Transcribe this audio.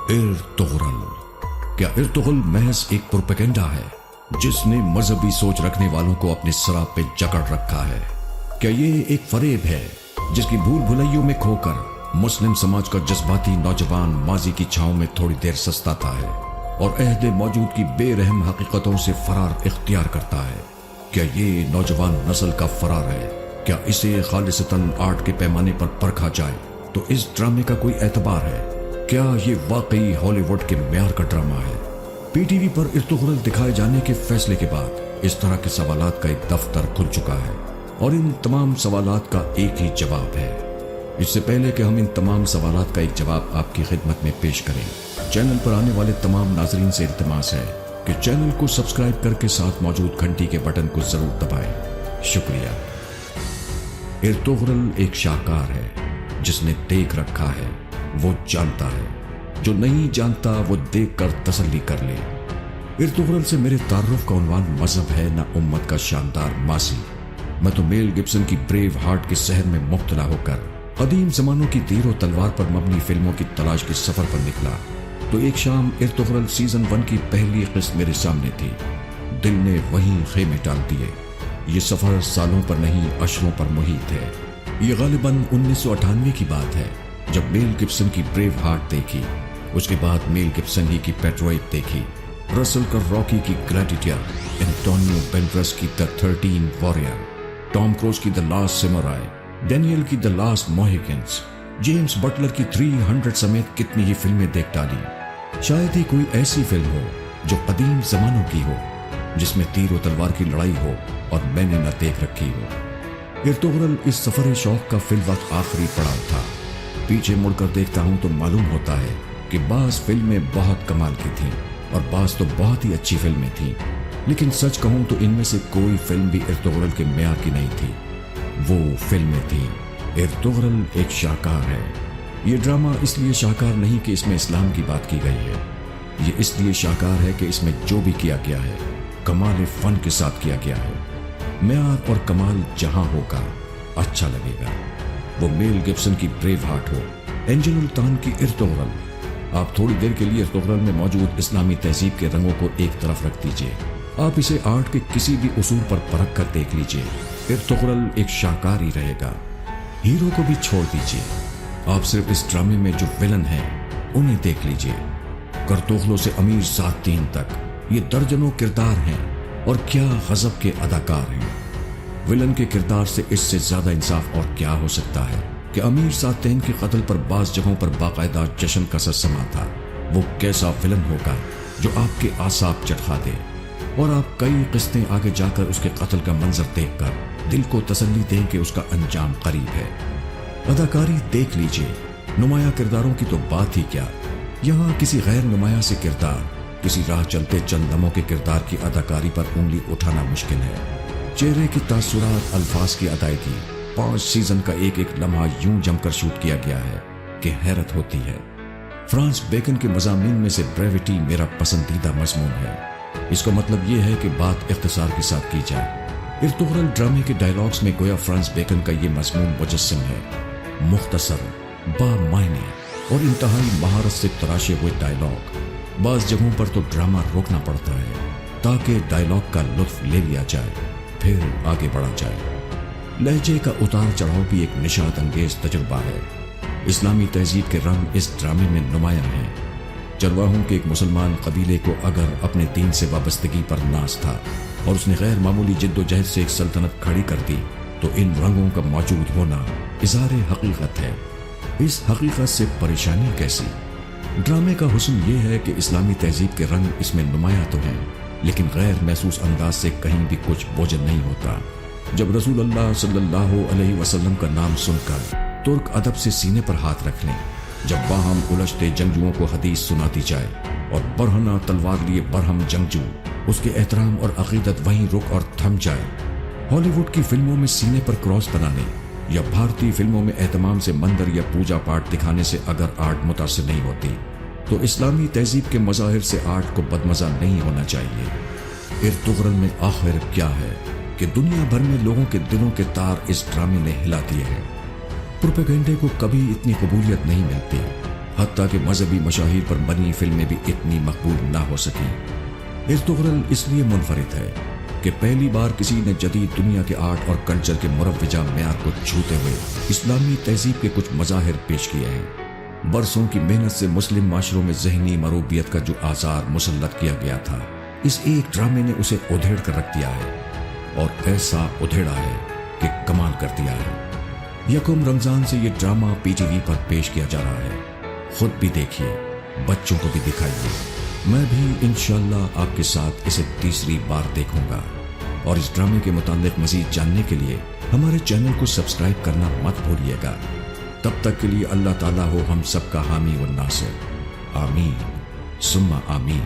इर्तुगरल। क्या इर्तुगरल महज एक प्रोपेगेंडा है जिसने मजहबी सोच रखने वालों को अपने सराप पे जकड़ रखा है? क्या ये एक फरेब है जिसकी भूल भुलैयों में खोकर मुस्लिम समाज का जज्बाती नौजवान माजी की छांव में थोड़ी देर सस्ताता है और अहद मौजूद की बेरहम हकीकतों से फरार इख्तियार करता है? क्या ये नौजवान नस्ल का फरार है? क्या इसे खालिसतन आर्ट के पैमाने पर परखा जाए तो इस ड्रामे का कोई एतबार है? क्या ये वाकई हॉलीवुड के म्यार का ड्रामा है? पीटीवी पर इर्तुगरल दिखाए जाने के फैसले के बाद इस तरह के सवालात का एक दफ्तर खुल चुका है और इन तमाम सवालात का एक ही जवाब है। इससे पहले कि हम इन तमाम सवालात का एक जवाब आपकी खिदमत में पेश करें, चैनल पर आने वाले तमाम नाजरीन से इल्तिमास है कि चैनल को सब्सक्राइब करके साथ मौजूद घंटी के बटन को जरूर दबाएं। शुक्रिया। इर्तुगरल एक शाहकार है। जिसने देख रखा है वो जानता है, जो नहीं जानता वो देख कर तसल्ली कर ले। इर्तुगरल से मेरे तारुफ का उन्वान मजहब है न उम्मत का शानदार मासी। मैं तो मेल गिब्सन की ब्रेव हार्ट के शहर में मुब्तला होकर कदीम जमानों की तीर और तलवार पर मबनी फिल्मों की तलाश के सफर पर निकला तो एक शाम इर्तुगरल सीजन 1 की पहली किस्त मेरे सामने थी। दिल ने वहीं खेमे डाल दिए। ये सफर सालों पर नहीं अशरों पर मुहित है। ये गालिबन 1998 की बात है जब मेल गिब्सन की ब्रेव हार्ट देखी। उसके बाद मेल गिब्सन ही की पेट्रोइट देखी, रसल कर रॉकी की ग्लैडिएटर, एंटोनियो बेंडरस की द 13 वॉरियर, टॉम क्रूज की द लास्ट सैमुराई, डैनियल की द लास्ट मोहिकन्स, जेम्स बटलर की 300 समेत कितनी ही फिल्में देख डाली। शायद ही कोई ऐसी फिल्म हो जो कदीम जमानों की हो, जिसमें तीर और तलवार की लड़ाई हो और मैंने न देख रखी हो। इर्तुगरल इस सफर शौक का फिलवक्त आखिरी पड़ाव था। पीछे मुड़कर देखता हूं तो मालूम होता है कि बास फिल्में बहुत कमाल की थीं और बास तो बहुत ही अच्छी फिल्में थीं, लेकिन सच कहूं तो इनमें से कोई फिल्म भी इर्तुगरल के म्यार की नहीं थी। वो फिल्में थीं। इर्तुगरल एक शाहकार है। ये ड्रामा इसलिए शाहकार नहीं कि इसमें इस्लाम की बात की गई है, ये इसलिए शाहकार है कि इसमें जो भी किया गया है कमाल फन के साथ किया गया है। म्यार और कमाल जहां होगा अच्छा लगेगा। वो मेल गिब्सन की ब्रेव हार्ट हो, एंजेल उल्तान की इर्तुगरल। आप थोड़ी देर के लिए इर्तुगरल में मौजूद इस्लामी तहजीब के रंगों को एक तरफ रख दीजिए। आप इसे आर्ट के किसी भी उसूल पर परख कर देख लीजिए। इर्तुगरल एक शाहकार ही रहेगा। हीरो को भी छोड़ दीजिए। आप सिर्फ इस ड्रामे में जो विलन हैं उन्हें देख लीजिए। करतुगलों से अमीर ज़ातीन तक ये दर्जनों किरदार हैं और क्या गजब के अदाकार हैं। विलन के किरदार से इससे ज्यादा इंसाफ और क्या हो सकता है कि अमीर सातेन के कत्ल पर बास जगहों पर बाकायदा जश्न का समा था। वो कैसा विलन होगा जो आपके आसाब चढ़ा दे और आप कई किस्तें आगे जाकर उसके कत्ल का मंजर देखकर दिल को तसल्ली दें कि उसका अंजाम करीब है। अदाकारी देख लीजिए। नुमाया किरदारों की तो बात ही क्या। यहाँ किसी गैर नुमाया से किरदार, किसी राह चलते चंद दमों के किरदार की अदाकारी पर उंगली उठाना मुश्किल है। चेहरे की तासुरात, अल्फाज की अदायगी, 5 सीजन का एक एक लम्हा यूं जमकर शूट किया गया है कि हैरत होती है। फ्रांस बेकन के मज़ामीन में से ब्रेविटी मेरा पसंदीदा मजमून है। इसका मतलब यह है कि बात इख्तिसार के साथ की जाए। इर्तुगरल ड्रामे के डायलॉग्स में गोया फ्रांस बेकन का ये मजमून मुजस्सम है। मुख्तसर, बामायने और इंतहाई महारत से तराशे हुए डायलॉग। बाज़ जगहों पर तो ड्रामा रोकना पड़ता है ताकि डायलॉग का लुत्फ ले लिया जाए, फिर आगे बढ़ा जाए। लहजे का उतार चढ़ाव भी एक निशात अंगेज तजुर्बा है। इस्लामी तहजीब के रंग इस ड्रामे में नुमाया हैं। चरवाहों के एक मुसलमान कबीले को अगर अपने दीन से वाबस्तगी पर नाज था और उसने गैर मामूली जिद्दोजहद से एक सल्तनत खड़ी कर दी तो इन रंगों का मौजूद होना इज़हार हकीकत है। इस हकीकत से परेशानी कैसी? ड्रामे का हुस्न ये है कि इस्लामी तहजीब के रंग इसमें नुमाया तो हैं, लेकिन गैर महसूस अंदाज से कहीं भी कुछ बोझल नहीं होता। जब रसूल अल्लाह सल्लल्लाहु अलैहि वसल्लम का नाम सुनकर तुर्क अदब से सीने पर हाथ रख लें, जब बाहम उलझते जंगजुओं को हदीस सुनाती जाए और बरहना तलवार लिए बरहम जंगजू, उसके एहतराम और अकीदत वहीं रुक और थम जाए। हॉलीवुड की फिल्मों में सीने पर क्रॉस बनाने या भारतीय फिल्मों में एहतमाम से मंदिर या पूजा पाठ दिखाने से अगर आर्ट मुतासिर नहीं होती तो इस्लामी तहजीब के मज़ाहिर से आर्ट को बदमज़ा नहीं होना चाहिए। इर्तुगरल में आखिर क्या है कि दुनिया भर में लोगों के दिलों के तार इस ड्रामे ने हिला दिए हैं। प्रोपेगेंडे को कभी इतनी कबूलियत नहीं मिलती حتیٰ کہ مذہبی مشاہیر پر بنی فلمیں بھی اتنی مقبول نہ ہو سکیں۔ ارطغرل اس لیے منفرد ہے کہ پہلی بار کسی نے جدید دنیا کے آرٹ اور کلچر کے مروجہ معیار کو چھوتے ہوئے اسلامی تہذیب کے کچھ مظاہر پیش کیے ہیں۔ برسوں کی محنت سے مسلم معاشروں میں ذہنی مروبیت کا جو آزار مسلط کیا گیا تھا، اس ایک ڈرامے نے اسے ادھیڑ کر رکھ دیا ہے، اور ایسا ادھیڑا ہے کہ کمال کر دیا ہے۔ یکم رمضان سے یہ ڈرامہ پی ٹی وی پر پیش کیا جا رہا ہے۔ خود بھی دیکھیے، بچوں کو بھی دکھائیے۔ میں بھی انشاءاللہ آپ کے ساتھ اسے تیسری بار دیکھوں گا، اور اس ڈرامے کے متعلق مزید جاننے کے لیے ہمارے چینل کو سبسکرائب کرنا مت بھولیے گا۔ تب تک کے لیے اللہ تعالیٰ ہو ہم سب کا حامی و ناصر۔ آمین ثم آمین۔